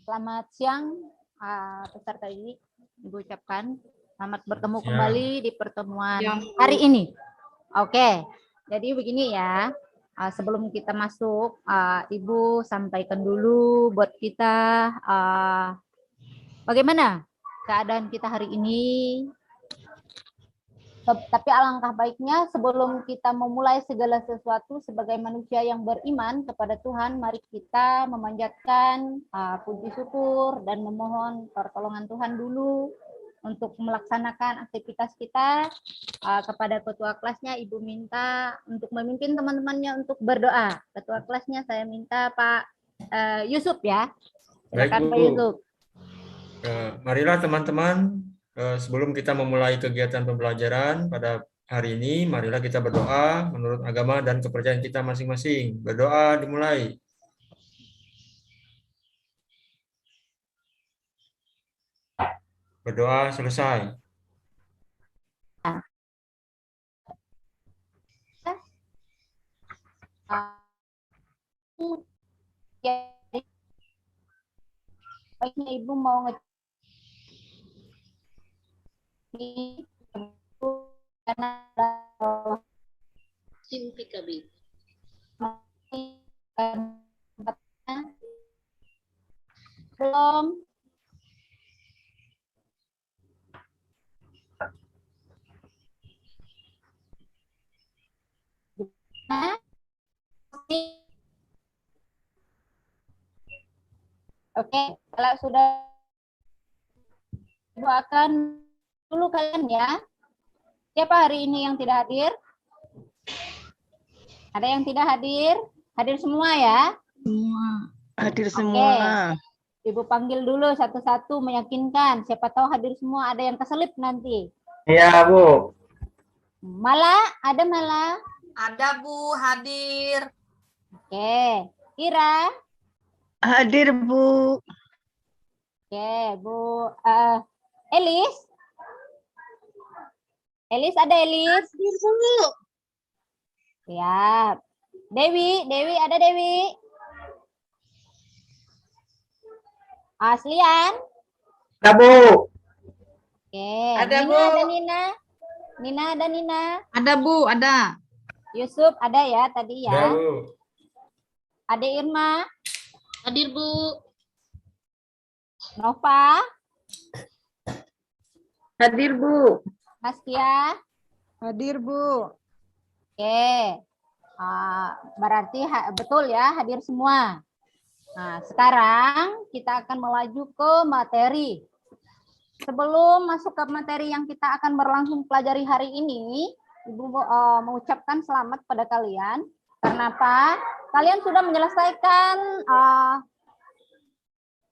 Selamat siang peserta didik. Ibu ucapkan selamat bertemu Siang. kembali di pertemuan hari ini. Oke, jadi begini ya. Sebelum kita masuk, Ibu sampaikan dulu buat kita bagaimana keadaan kita hari ini. Tapi alangkah baiknya sebelum kita memulai segala sesuatu sebagai manusia yang beriman kepada Tuhan, mari kita memanjatkan puji syukur dan memohon pertolongan Tuhan dulu untuk melaksanakan aktivitas kita. Kepada ketua kelasnya, Ibu minta untuk memimpin teman-temannya untuk berdoa. Ketua kelasnya saya minta Pak Yusuf ya. Silakan Pak Yusuf. Marilah teman-teman, sebelum kita memulai kegiatan pembelajaran pada hari ini, marilah kita berdoa menurut agama dan kepercayaan kita masing-masing. Berdoa dimulai. Berdoa selesai. Baiknya Ibu mau belum. Oke, kalau sudah Ibu akan dulu kalian ya. Siapa hari ini yang tidak hadir? Ada yang tidak hadir? Hadir semua ya? Semua. Hadir semua. Oke. Ibu panggil dulu satu-satu meyakinkan. Siapa tahu hadir semua, ada yang keselip nanti. Iya, Bu. Mala, ada Mala? Ada Bu, hadir. Oke. Ira? Hadir Bu. Oke, Bu. Elis? Elis ada Elis? Hadir Bu. Siap. Dewi ada Dewi? Aslian? Ada, Bu. Oke. Ada, Nina Bu. ada Nina? Nina ada Nina? Ada Bu, ada. Yusuf ada ya tadi Ada, ya? Bu. Ada Irma? Hadir Bu. Nova? Hadir Bu. Haskia? Hadir Bu. Oke. Berarti betul ya hadir semua. Nah, sekarang kita akan melaju ke materi. Sebelum masuk ke materi yang kita akan berlangsung pelajari hari ini, Ibu mengucapkan selamat pada kalian. Kenapa? Kalian sudah menyelesaikan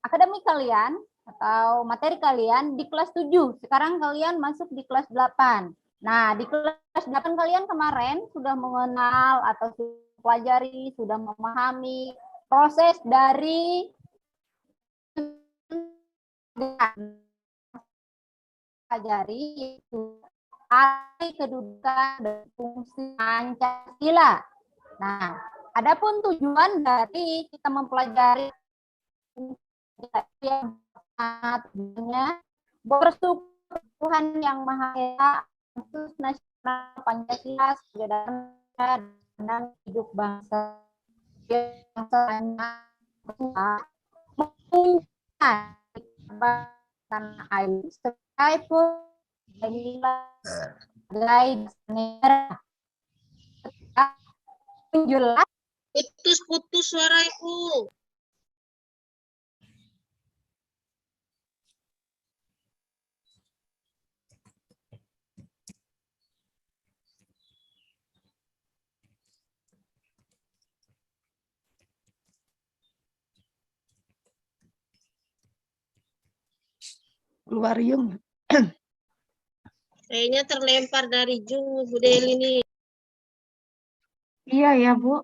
akademik kalian atau materi kalian di kelas 7. Sekarang kalian masuk di kelas 8. Nah, di kelas 8 kalian kemarin sudah mengenal atau pelajari, sudah memahami proses dari pelajari yaitu arti kedudukan dan fungsi Pancasila. Nah, adapun tujuan dari kita mempelajari yang bersyukur Tuhan yang Maha Esa atas nasional Pancasila sebagai dasar dan hidup bangsa tanah air sekalipun sebagai negara menjelaskan. Putus-putus suara Ibu. Keluar Yung. Kayaknya terlempar dari Jung Bu Deli nih. Iya ya Bu.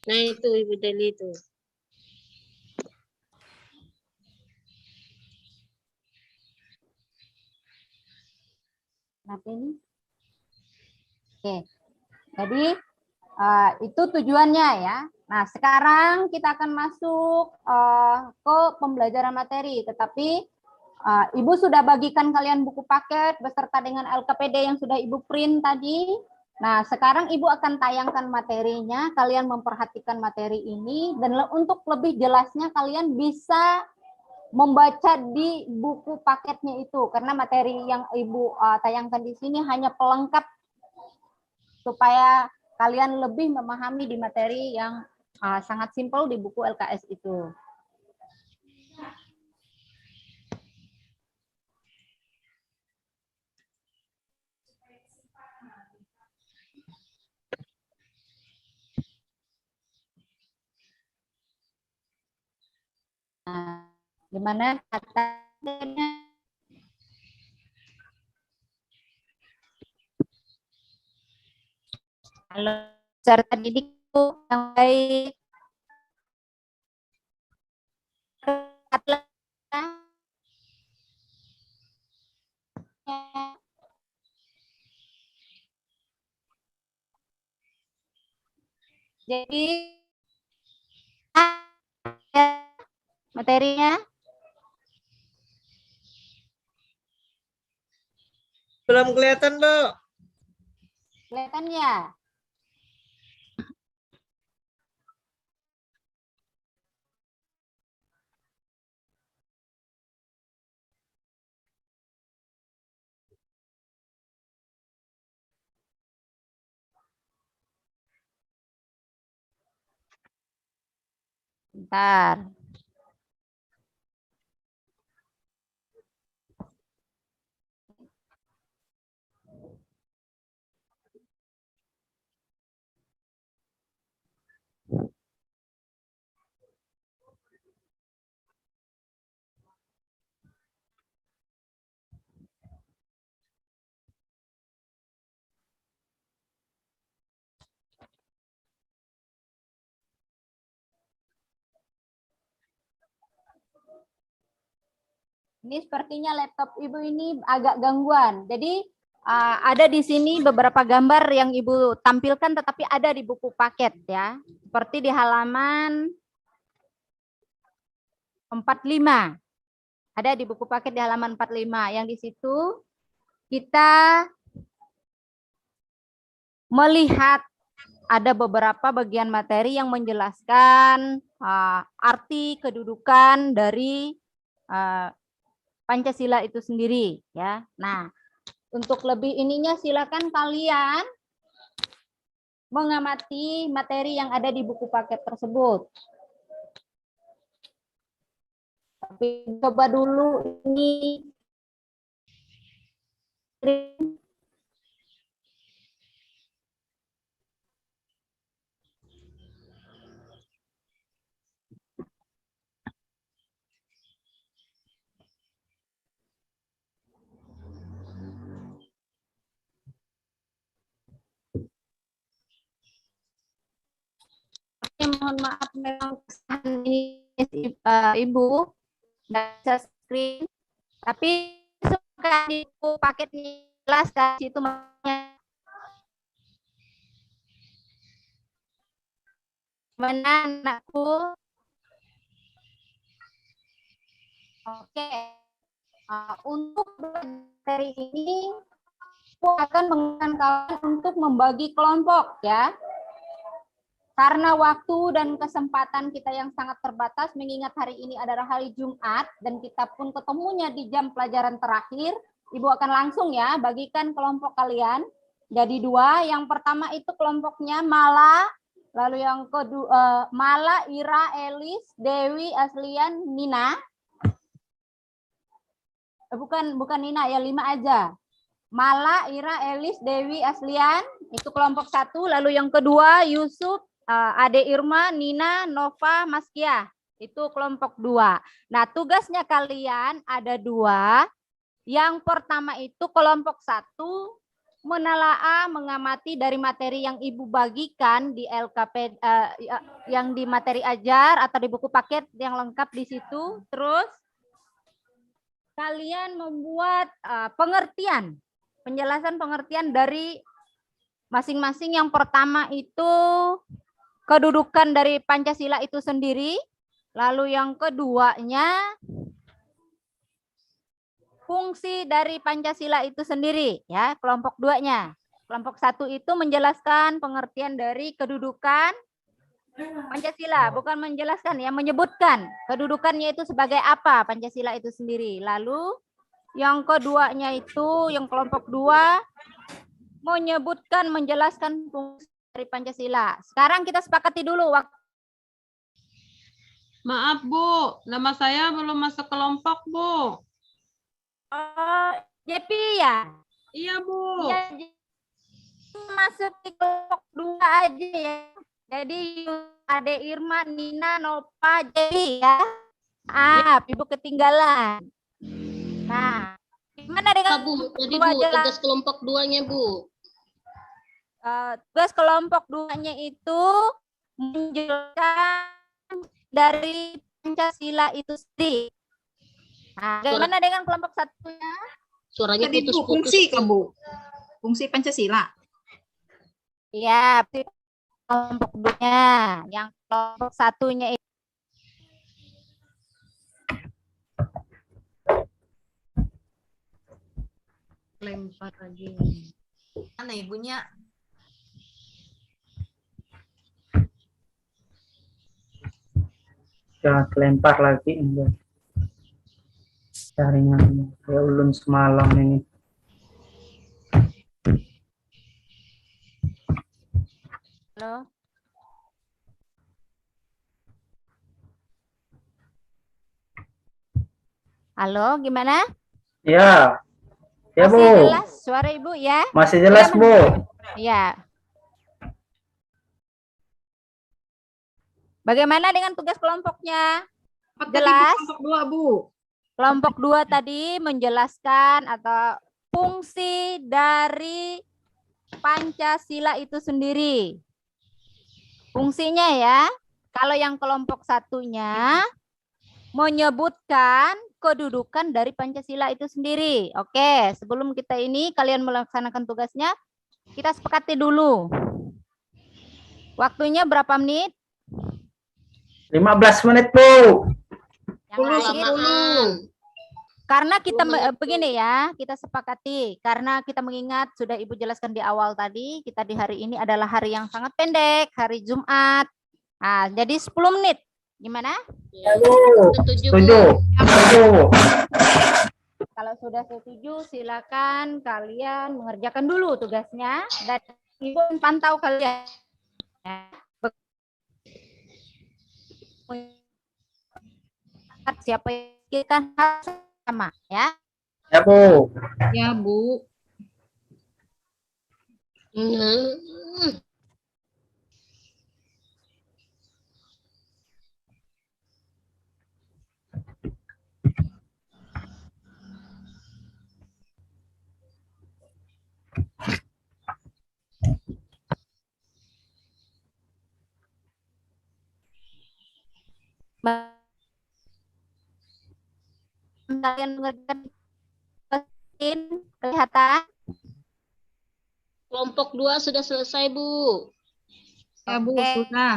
Nah itu Ibu Deli itu. Kenapa ini? Oke, jadi itu tujuannya ya. Nah, sekarang kita akan masuk ke pembelajaran materi, tetapi Ibu sudah bagikan kalian buku paket beserta dengan LKPD yang sudah Ibu print tadi. Nah, sekarang Ibu akan tayangkan materinya, kalian memperhatikan materi ini, dan untuk lebih jelasnya kalian bisa membaca di buku paketnya itu, karena materi yang Ibu tayangkan di sini hanya pelengkap supaya kalian lebih memahami di materi yang sangat simpel di buku LKS itu. Nah, gimana katanya? Halo, peserta didikku yang baik. Jadi materinya Belum kelihatan, Bu. kelihatan ya? Bentar. Ini sepertinya laptop Ibu ini agak gangguan. Jadi ada di sini beberapa gambar yang Ibu tampilkan tetapi ada di buku paket ya. Seperti di halaman 45. Ada di buku paket di halaman 45 yang di situ kita melihat ada beberapa bagian materi yang menjelaskan arti kedudukan dari Pancasila itu sendiri ya. Nah, untuk lebih ininya silakan kalian mengamati materi yang ada di buku paket tersebut. Tapi coba dulu ini mohon maaf memang ini Ibu nggak bisa screen, tapi suka di buku paketnya jelas kan situ mana anakku. Oke, untuk materi ini aku akan menggunakan kalian untuk membagi kelompok ya. Karena waktu dan kesempatan kita yang sangat terbatas, mengingat hari ini adalah hari Jumat dan kita pun ketemunya di jam pelajaran terakhir, Ibu akan langsung ya bagikan kelompok kalian jadi dua. Yang pertama itu kelompoknya Mala, lalu yang kedua Mala, Ira, Elis, Dewi, Aslian, Nina. Bukan Nina ya, 5 aja. Mala, Ira, Elis, Dewi, Aslian, itu kelompok satu. Lalu yang kedua Yusuf, Ade Irma, Nina, Nova, Maskia, itu kelompok 2. Nah, tugasnya kalian ada 2. Yang pertama itu kelompok 1 menelaah, mengamati dari materi yang Ibu bagikan di LKP, yang di materi ajar atau di buku paket yang lengkap di situ. Terus kalian membuat pengertian penjelasan pengertian dari masing-masing. Yang pertama itu kedudukan dari Pancasila itu sendiri. Lalu yang keduanya fungsi dari Pancasila itu sendiri, ya, kelompok 2-nya. Kelompok 1 itu menjelaskan pengertian dari kedudukan Pancasila, bukan menjelaskan, ya, menyebutkan kedudukannya itu sebagai apa Pancasila itu sendiri. Lalu yang keduanya itu, yang kelompok 2 menyebutkan, menjelaskan fungsi dari Pancasila. Sekarang kita sepakati dulu waktu. Maaf Bu, nama saya belum masuk kelompok Bu. Jepi ya? Iya Bu. Ya, masuk di kelompok 2 aja ya. Jadi Ade Irma, Nina, Nova, Jepi ya. Ibu ketinggalan. Nah, gimana dengan Bu, tadi dua Bu, jelas? tugas kelompok 2-nya Bu. Tugas kelompok 2-nya itu menjelaskan dari Pancasila itu sendiri. Nah, bagaimana dengan kelompok 1-nya? Suaranya Tadi Bu, putus-putus. fungsi kan Bu? Fungsi Pancasila. Iya, kelompok 2-nya. Yang kelompok 1-nya itu Lempar lagi. Mana ibunya? Ya, kelempar lagi enggak. Jaringan kayak ulun semalam ini. Halo. Halo, gimana? Ya. Ya, Masih Bu. jelas suara Ibu ya? Masih jelas, Bu. Iya. Bagaimana dengan tugas kelompoknya? Jelas? Kelompok 2 Bu. Kelompok 2 tadi menjelaskan atau fungsi dari Pancasila itu sendiri. Fungsinya ya, kalau yang kelompok 1-nya menyebutkan kedudukan dari Pancasila itu sendiri. Oke, sebelum kita ini kalian melaksanakan tugasnya, kita sepakati dulu. Waktunya berapa menit? 15 menit, Bu. Yang lain, Samaan. karena kita Belum begini ya, kita sepakati. Karena kita mengingat, sudah Ibu jelaskan di awal tadi, kita di hari ini adalah hari yang sangat pendek, hari Jumat. Nah, jadi 10 menit. Gimana? Ya, Bu. setuju Bu. Setuju. Setuju. Kalau sudah setuju, silakan kalian mengerjakan dulu tugasnya dan Ibu pantau kalian. Siapa yang kita sama ya? Ya, Bu. Ya Bu. Nah, Kalian mengerjakan kelihatan? kelompok 2 sudah selesai Bu. Ya Bu, Oke. sudah.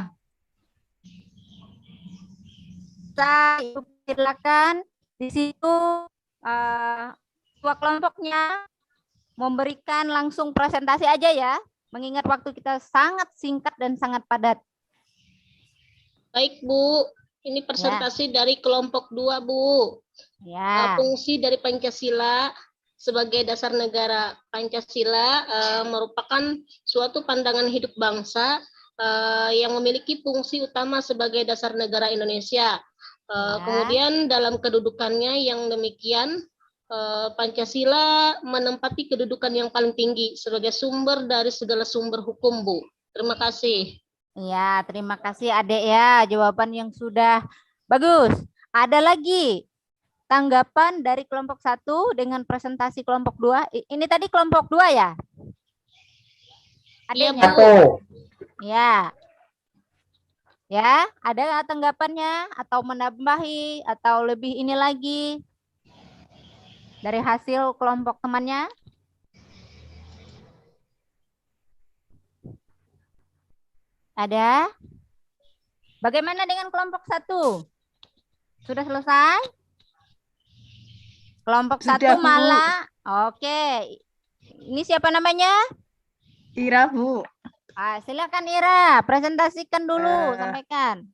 Ibu silakan di situ dua kelompoknya memberikan langsung presentasi aja ya, mengingat waktu kita sangat singkat dan sangat padat. Baik Bu, ini presentasi dari kelompok 2 Bu. Ya. Fungsi dari Pancasila sebagai dasar negara. Pancasila merupakan suatu pandangan hidup bangsa yang memiliki fungsi utama sebagai dasar negara Indonesia. Kemudian dalam kedudukannya yang demikian, Pancasila menempati kedudukan yang paling tinggi sebagai sumber dari segala sumber hukum, Bu. Terima kasih. Ya, terima kasih Adek ya, jawaban yang sudah bagus. Ada lagi tanggapan dari kelompok 1 dengan presentasi kelompok 2. Ini tadi kelompok 2 ya? Iya, Adeknya? Bu. Ya. Ya, ada nggak tanggapannya atau menambahi atau lebih ini lagi dari hasil kelompok temannya? Ada? Bagaimana dengan kelompok 1? Sudah selesai? Kelompok Sudah, 1 Bu. malah. Oke. Ini siapa namanya? Ira, Bu. Silakan Ira, presentasikan dulu, Ah. sampaikan.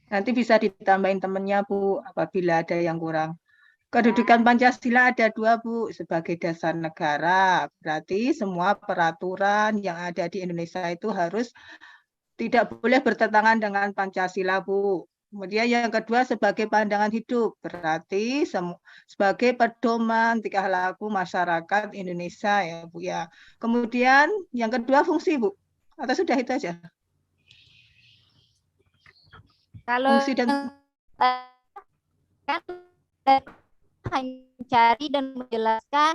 Nanti bisa ditambahin temennya, Bu, apabila ada yang kurang. Kedudukan Pancasila ada 2, Bu, sebagai dasar negara. Berarti semua peraturan yang ada di Indonesia itu harus tidak boleh bertentangan dengan Pancasila, Bu. Kemudian yang kedua sebagai pandangan hidup, berarti sebagai pedoman tingkah laku masyarakat Indonesia ya, Bu ya. Kemudian yang kedua fungsi, Bu. Atau sudah itu aja? Kalau Fungsi dan kan mencari dan menjelaskan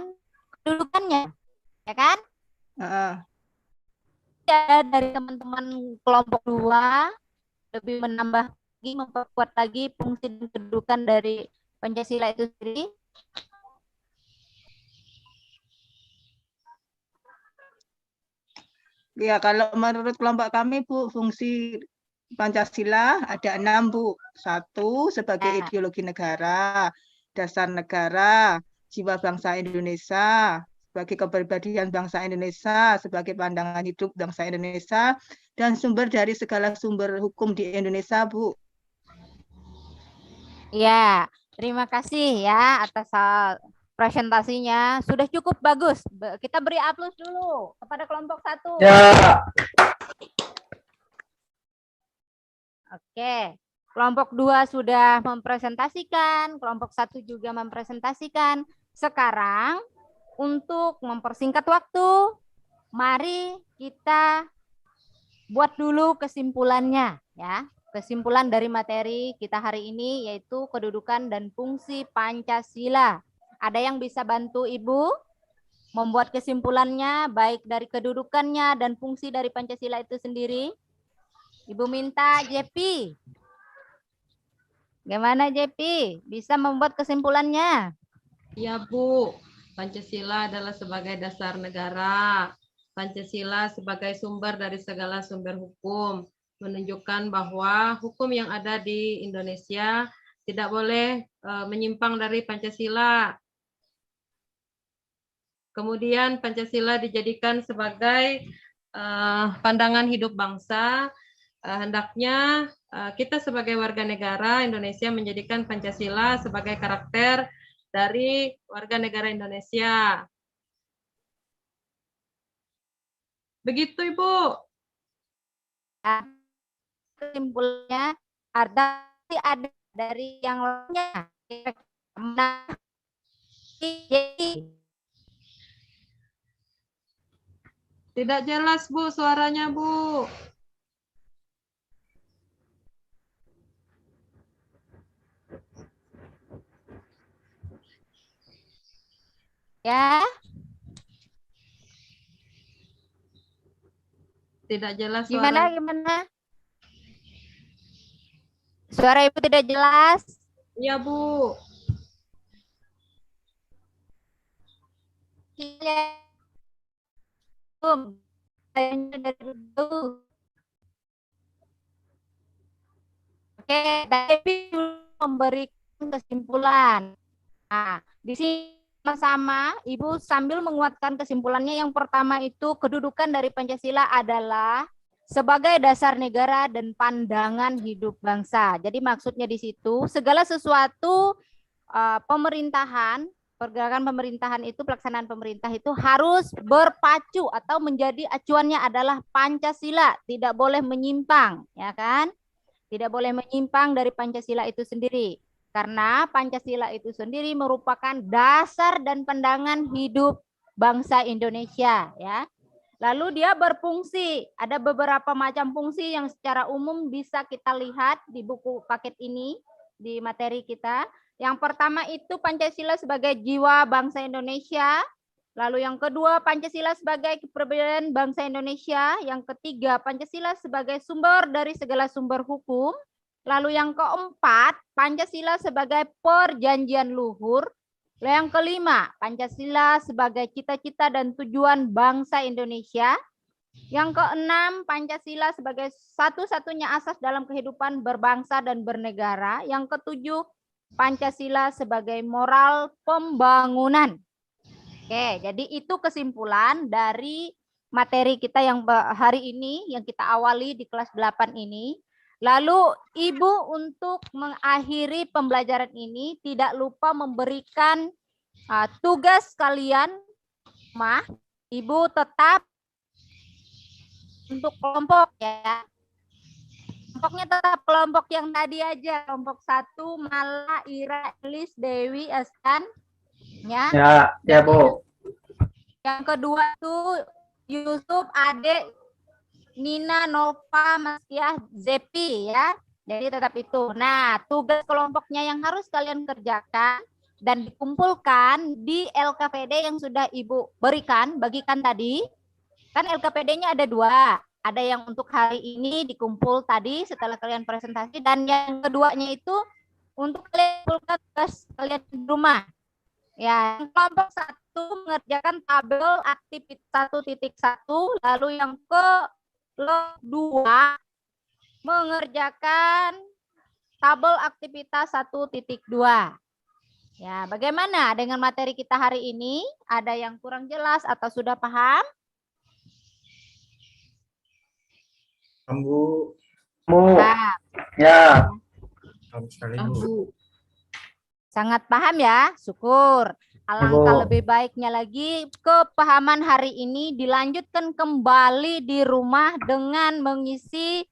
kedudukannya, ya kan? Ya, dari teman-teman kelompok 2 lebih menambah lagi, memperkuat lagi fungsi dan kedudukan dari Pancasila itu sendiri. Ya, kalau menurut kelompok kami, Bu, fungsi Pancasila ada 6, Bu. 1, sebagai ideologi negara, dasar negara, jiwa bangsa Indonesia, sebagai kepribadian bangsa Indonesia, sebagai pandangan hidup bangsa Indonesia, dan sumber dari segala sumber hukum di Indonesia, Bu. Ya, terima kasih ya atas presentasinya. Sudah cukup bagus. Kita beri aplaus dulu kepada kelompok 1. Ya. Oke, kelompok 2 sudah mempresentasikan, kelompok 1 juga mempresentasikan. Sekarang untuk mempersingkat waktu, mari kita buat dulu kesimpulannya ya. Kesimpulan dari materi kita hari ini yaitu kedudukan dan fungsi Pancasila. Ada yang bisa bantu Ibu membuat kesimpulannya baik dari kedudukannya dan fungsi dari Pancasila itu sendiri? Ibu minta JP. Gimana JP? Bisa membuat kesimpulannya? Ya, Bu. Pancasila adalah sebagai dasar negara. Pancasila sebagai sumber dari segala sumber hukum. Menunjukkan bahwa hukum yang ada di Indonesia tidak boleh menyimpang dari Pancasila. Kemudian Pancasila dijadikan sebagai pandangan hidup bangsa. Hendaknya kita sebagai warga negara Indonesia menjadikan Pancasila sebagai karakter dari warga negara Indonesia. Begitu, Ibu. Kesimpulannya ada dari yang lainnya. Tidak jelas, Bu, suaranya, Bu. Ya. Tidak jelas suara. Gimana? Suara Ibu tidak jelas? Iya, Bu. Oke, tapi memberikan kesimpulan. Nah, di sini sama-sama Ibu sambil menguatkan kesimpulannya. Yang pertama itu kedudukan dari Pancasila adalah sebagai dasar negara dan pandangan hidup bangsa. Jadi maksudnya di situ segala sesuatu pemerintahan, pergerakan pemerintahan itu, pelaksanaan pemerintah itu harus berpacu atau menjadi acuannya adalah Pancasila, tidak boleh menyimpang, ya kan? Tidak boleh menyimpang dari Pancasila itu sendiri. Karena Pancasila itu sendiri merupakan dasar dan pandangan hidup bangsa Indonesia, ya. Lalu dia berfungsi, ada beberapa macam fungsi yang secara umum bisa kita lihat di buku paket ini, di materi kita. Yang pertama itu Pancasila sebagai jiwa bangsa Indonesia. Lalu yang kedua Pancasila sebagai kepribadian bangsa Indonesia. Yang ketiga Pancasila sebagai sumber dari segala sumber hukum. Lalu yang keempat Pancasila sebagai perjanjian luhur. Yang kelima, Pancasila sebagai cita-cita dan tujuan bangsa Indonesia. Yang keenam, Pancasila sebagai satu-satunya asas dalam kehidupan berbangsa dan bernegara. Yang ketujuh, Pancasila sebagai moral pembangunan. Oke, jadi itu kesimpulan dari materi kita yang hari ini, yang kita awali di kelas 8 ini. Lalu Ibu untuk mengakhiri pembelajaran ini tidak lupa memberikan tugas kalian. Ibu tetap untuk kelompok ya. Kelompoknya tetap kelompok yang tadi aja. Kelompok 1, Mala, Ira, Elis, Dewi, Askan. Ya. Ya, Bu. Yang kedua tuh Yusuf, Ade, Nina, Nova, Maskiah, Zepi ya. Jadi tetap itu. Nah, tugas kelompoknya yang harus kalian kerjakan dan dikumpulkan di LKPD yang sudah Ibu bagikan tadi. Kan LKPD-nya ada 2. Ada yang untuk hari ini dikumpul tadi setelah kalian presentasi, dan yang keduanya itu untuk kalian kumpulkan tugas kalian di rumah. Ya, kelompok 1 mengerjakan tabel aktivitas 1.1, lalu yang kedua mengerjakan tabel aktivitas 1.2. Ya, bagaimana dengan materi kita hari ini? Ada yang kurang jelas atau sudah paham? Bu. Nah, Ya. Paham sekali, Ya, Bu. Bu. sangat paham ya, syukur. Alangkah Bu. lebih baiknya lagi kepahaman hari ini dilanjutkan kembali di rumah dengan mengisi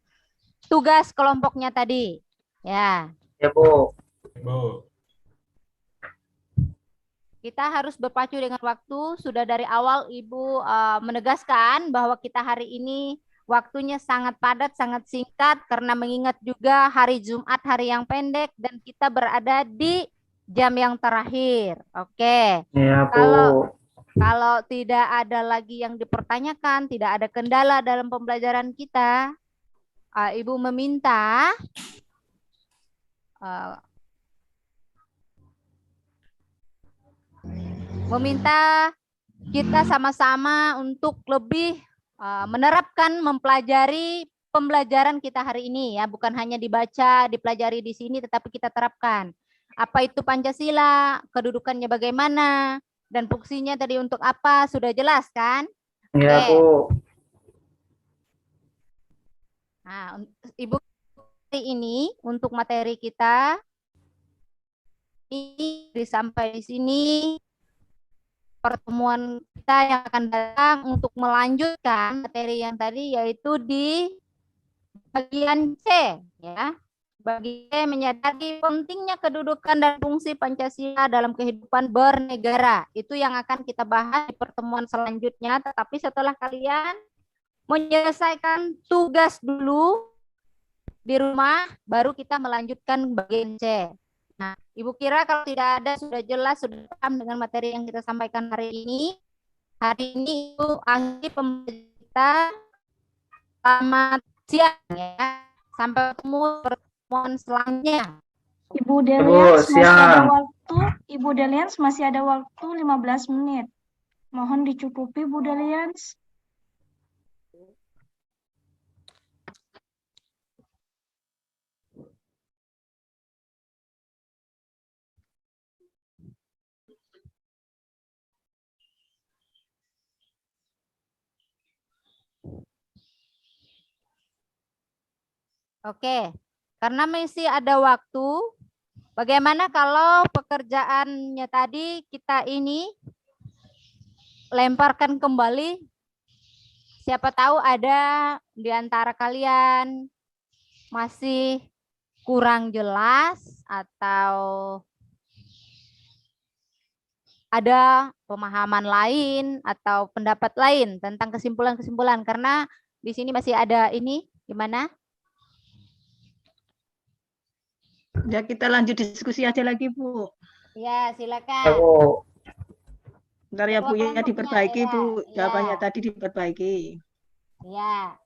tugas kelompoknya tadi. Ya, Ya, Bu. Bu. kita harus berpacu dengan waktu. Sudah dari awal Ibu menegaskan bahwa kita hari ini waktunya sangat padat, sangat singkat karena mengingat juga hari Jumat, hari yang pendek, dan kita berada di jam yang terakhir. Oke. Ya, Bu. Kalau tidak ada lagi yang dipertanyakan, tidak ada kendala dalam pembelajaran kita, Ibu meminta kita sama-sama untuk lebih menerapkan, mempelajari pembelajaran kita hari ini ya, bukan hanya dibaca, dipelajari di sini, tetapi kita terapkan. Apa itu Pancasila, kedudukannya bagaimana, dan fungsinya tadi untuk apa, sudah jelas kan? Ya, Oke. Bu. Nah, Ibu hari ini untuk materi kita ini sampai di sini pertemuan kita yang akan datang untuk melanjutkan materi yang tadi, yaitu di bagian C ya. Bagian C menyadari pentingnya kedudukan dan fungsi Pancasila dalam kehidupan bernegara. Itu yang akan kita bahas di pertemuan selanjutnya, tetapi setelah kalian menyelesaikan tugas dulu di rumah, baru kita melanjutkan bagian C. Nah, Ibu kira kalau tidak ada, sudah jelas, sudah paham dengan materi yang kita sampaikan hari ini. Hari ini itu akhir pembelajaran kita. Selamat siang ya. Sampai ketemu pertemuan selanjutnya. Ibu Delians masih ada siang. waktu. Ibu Delians masih ada waktu 15 menit. Mohon dicukupi Bu Delians. Oke, karena masih ada waktu, bagaimana kalau pekerjaannya tadi kita ini lemparkan kembali? Siapa tahu ada di antara kalian masih kurang jelas atau ada pemahaman lain atau pendapat lain tentang kesimpulan-kesimpulan, karena di sini masih ada ini gimana? Ya, kita lanjut diskusi aja lagi, Bu. Ya, Ya, silakan. Bu. Bentar ya, Bu, ya, Kelompoknya, diperbaiki, Era. Bu. Ya. Jawabannya tadi diperbaiki. Ya.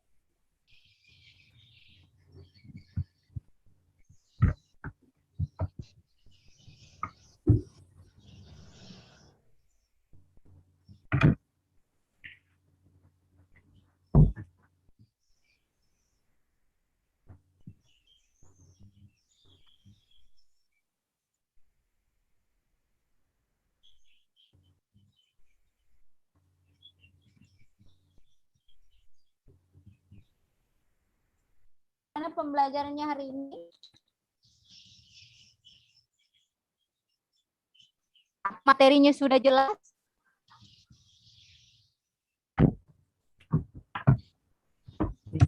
pembelajarannya hari ini? Materinya sudah jelas?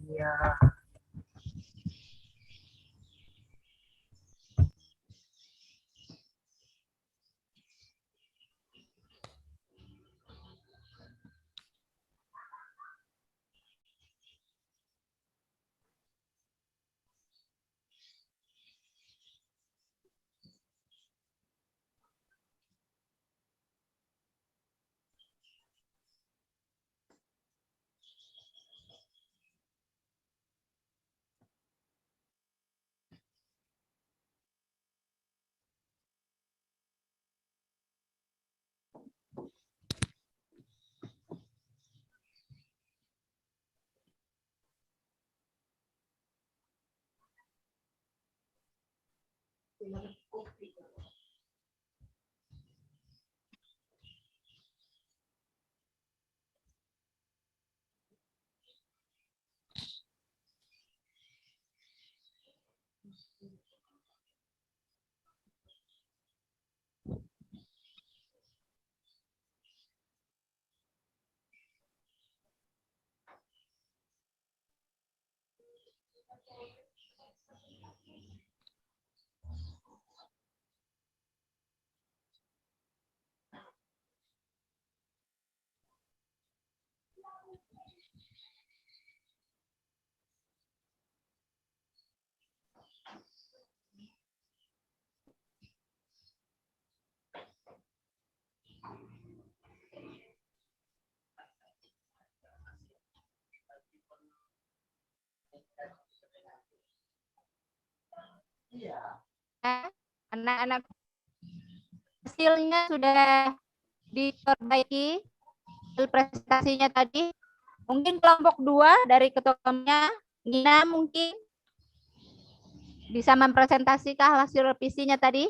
Iya. Anak-anak hasilnya sudah diperbaiki hasil presentasinya tadi. Mungkin kelompok 2 dari ketuanya Nina mungkin bisa mempresentasikan hasil revisinya tadi.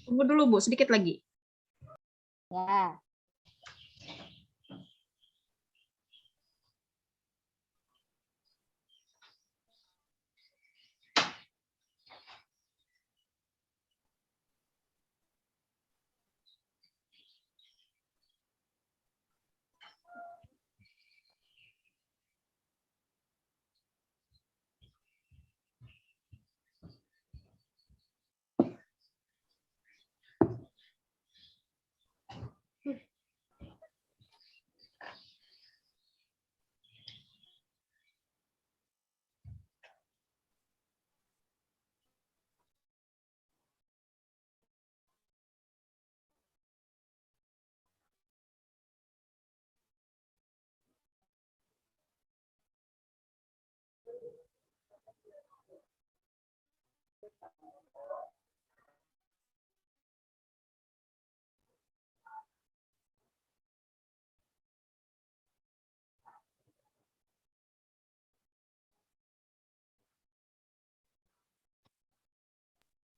Tunggu dulu Bu, sedikit lagi. Ya.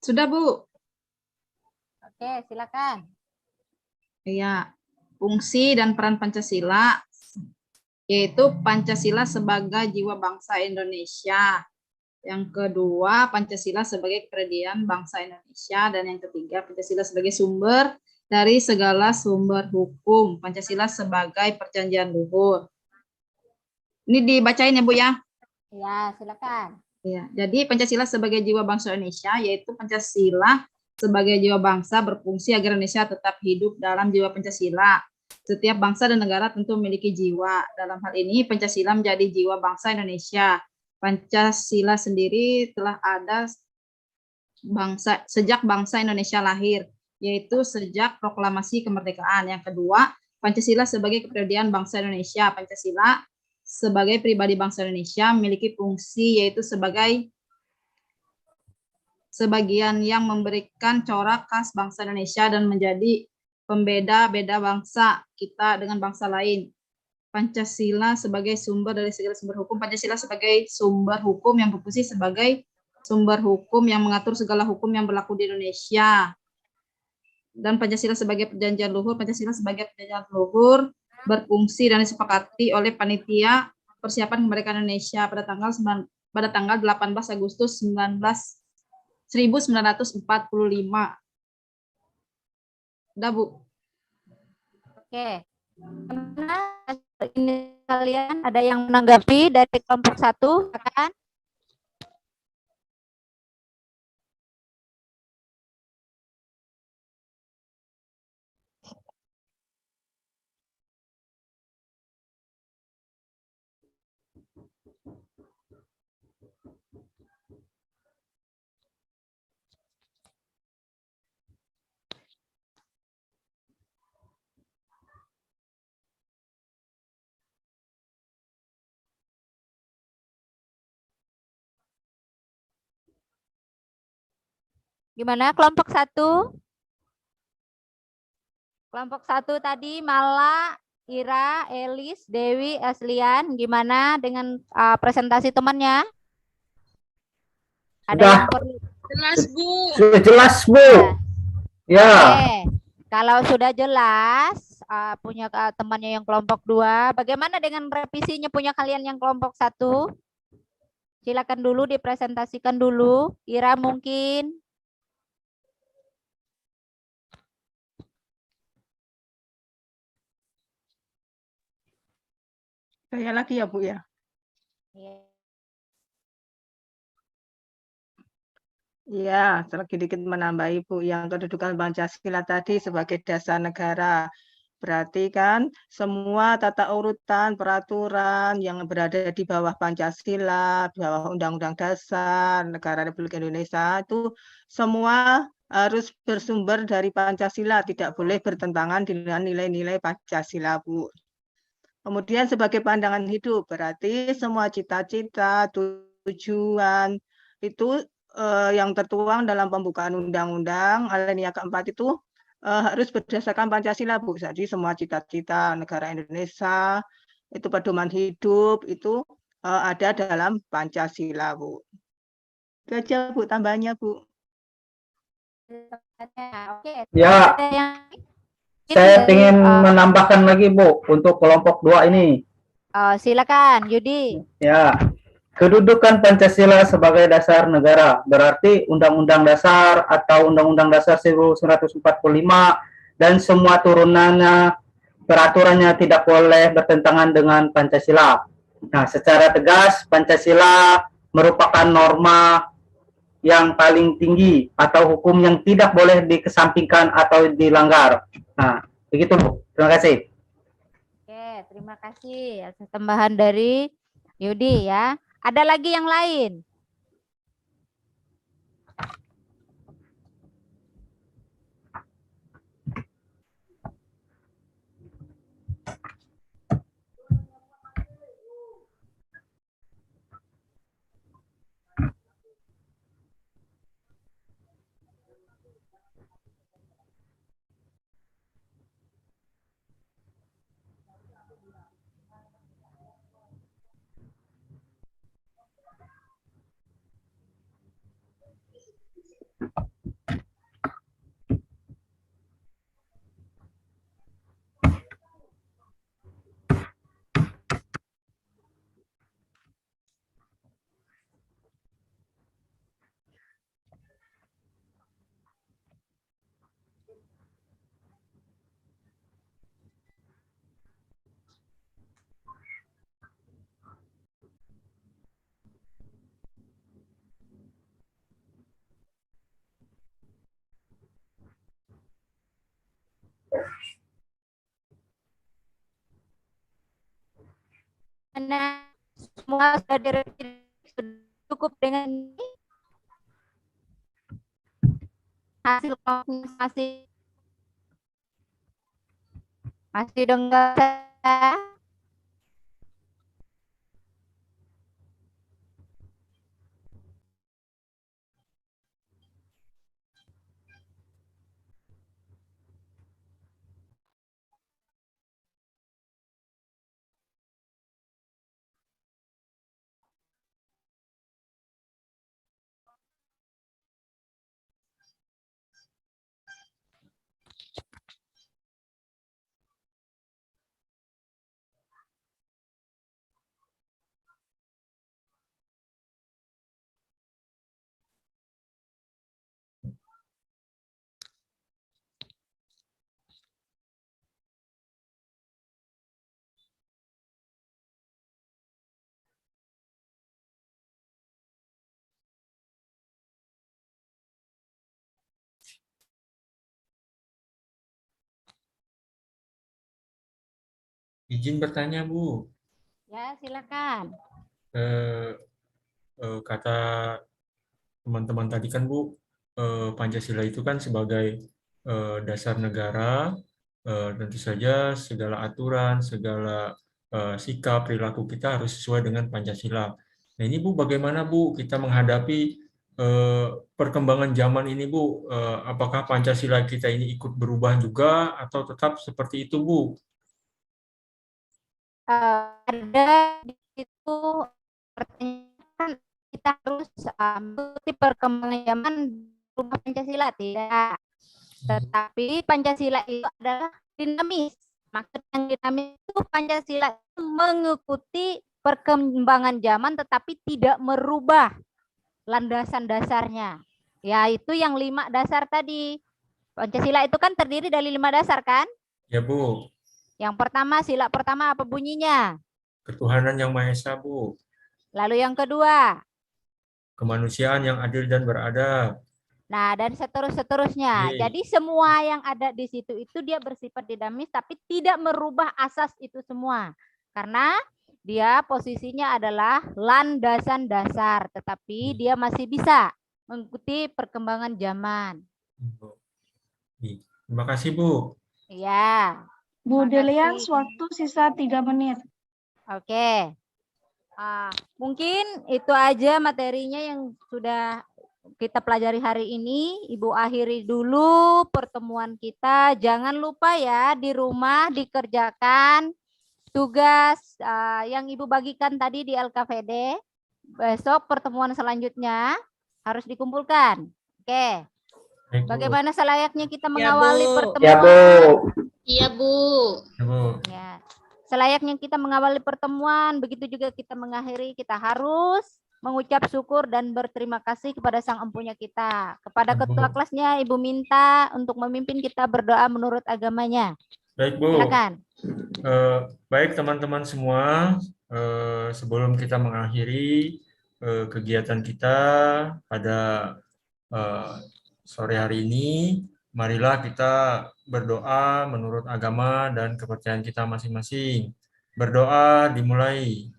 Sudah Bu? Oke, silakan. Iya. Fungsi dan peran Pancasila, yaitu Pancasila sebagai jiwa bangsa Indonesia. Yang kedua, Pancasila sebagai kepribadian bangsa Indonesia. Dan yang ketiga, Pancasila sebagai sumber dari segala sumber hukum. Pancasila sebagai perjanjian luhur. Ini dibacain ya Bu ya? Ya, silakan. Ya, jadi Pancasila sebagai jiwa bangsa Indonesia, yaitu Pancasila sebagai jiwa bangsa berfungsi agar Indonesia tetap hidup dalam jiwa Pancasila. Setiap bangsa dan negara tentu memiliki jiwa. Dalam hal ini, Pancasila menjadi jiwa bangsa Indonesia. Pancasila sendiri telah ada sejak bangsa Indonesia lahir, yaitu sejak proklamasi kemerdekaan. Yang kedua, Pancasila sebagai kepribadian bangsa Indonesia. Pancasila sebagai pribadi bangsa Indonesia memiliki fungsi yaitu sebagai sebagian yang memberikan corak khas bangsa Indonesia dan menjadi pembeda-beda bangsa kita dengan bangsa lain. Pancasila sebagai sumber dari segala sumber hukum. Pancasila sebagai sumber hukum yang berfungsi sebagai sumber hukum yang mengatur segala hukum yang berlaku di Indonesia. Dan Pancasila sebagai perjanjian luhur. Pancasila sebagai perjanjian luhur berfungsi dan disepakati oleh panitia persiapan kemerdekaan Indonesia pada tanggal pada tanggal 18 Agustus 1945. Udah, Bu. Oke. Gimana ini kalian ada yang menanggapi dari kelompok 1? Silakan. Gimana kelompok 1? Kelompok 1 tadi Mala, Ira, Elis, Dewi, Aslian. Gimana dengan presentasi temannya? Ada Sudah. yang perlu? Jelas, Bu. Sudah jelas, Bu. Ya. Oke. Kalau sudah jelas punya temannya yang kelompok 2, bagaimana dengan revisinya punya kalian yang kelompok 1? Silakan dulu dipresentasikan dulu. Ira mungkin. Saya lagi ya, Bu ya. Ya, sedikit menambah Ibu yang kedudukan Pancasila tadi sebagai dasar negara. Berarti kan semua tata urutan peraturan yang berada di bawah Pancasila, di bawah Undang-Undang Dasar Negara Republik Indonesia itu semua harus bersumber dari Pancasila, tidak boleh bertentangan dengan nilai-nilai Pancasila, Bu. Kemudian sebagai pandangan hidup, berarti semua cita-cita, tujuan itu yang tertuang dalam pembukaan undang-undang alinea keempat itu harus berdasarkan Pancasila, Bu. Jadi semua cita-cita negara Indonesia itu pedoman hidup itu ada dalam Pancasila, Bu. Itu aja, Bu, tambahnya, Bu. Oke. Ya. Saya ingin menambahkan lagi, Bu, untuk kelompok 2 ini. Silakan, Yudi. Ya. Kedudukan Pancasila sebagai dasar negara berarti Undang-Undang Dasar atau Undang-Undang Dasar 1945 dan semua turunannya, peraturannya tidak boleh bertentangan dengan Pancasila. Nah, secara tegas Pancasila merupakan norma yang paling tinggi atau hukum yang tidak boleh dikesampingkan atau dilanggar. Nah, begitu, Bu. Terima kasih. Oke, terima kasih atas tambahan dari Yudi ya. Ada lagi yang lain? Karena semua sudah direvisi, cukup dengan ini. Hasil masih dengar saya? Izin bertanya, Bu. Ya, silakan. Eh, Kata teman-teman tadi kan, Bu, Pancasila itu kan sebagai dasar negara, tentu saja segala aturan, segala sikap, perilaku kita harus sesuai dengan Pancasila. Nah ini Bu, bagaimana Bu kita menghadapi perkembangan zaman ini Bu? Apakah Pancasila kita ini ikut berubah juga atau tetap seperti itu Bu? Ada di situ pertanyaan, kita harus mengikuti perkembangan zaman berubah Pancasila tidak. Tetapi Pancasila itu adalah dinamis. Maksud yang dinamis itu Pancasila itu mengikuti perkembangan zaman tetapi tidak merubah landasan dasarnya. Ya, itu yang 5 dasar tadi. Pancasila itu kan terdiri dari 5 dasar kan? Ya Bu, Yang pertama, sila pertama apa bunyinya? ketuhanan yang Maha Esa Bu, Lalu yang kedua. kemanusiaan yang adil dan beradab. Nah, dan seterusnya. Oke. Jadi semua yang ada di situ itu dia bersifat dinamis tapi tidak merubah asas itu semua. Karena dia posisinya adalah landasan dasar, tetapi dia masih bisa mengikuti perkembangan zaman. Terima kasih Bu. Iya. Bu Terima Delian, kasih. waktu sisa 3 menit. Oke. Mungkin itu aja materinya yang sudah kita pelajari hari ini. Ibu akhiri dulu pertemuan kita. Jangan lupa ya di rumah dikerjakan tugas yang Ibu bagikan tadi di LKVD. Besok pertemuan selanjutnya harus dikumpulkan. Oke. Baik, Bu. Bagaimana selayaknya kita Ya, mengawali Bu. pertemuan? Ya, Bu. Iya, Bu. Ya, Bu. Ya. Selayaknya kita mengawali pertemuan, begitu juga kita mengakhiri, kita harus mengucap syukur dan berterima kasih kepada Sang Empunya kita. Kepada ketua kelasnya, Ibu minta untuk memimpin kita berdoa menurut agamanya. Baik, Bu. Silakan. Baik, teman-teman semua, sebelum kita mengakhiri kegiatan kita pada sore hari ini, marilah kita berdoa menurut agama dan kepercayaan kita masing-masing. Berdoa dimulai.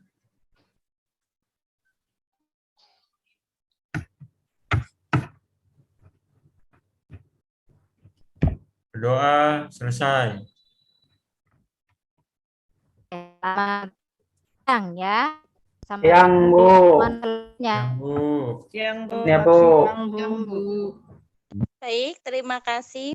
Berdoa selesai. Selamat siang ya. Sampai Siang, Bu. Yang Bu. Yang Bu. Ya, Bu. Yang Bu. Baik, terima kasih.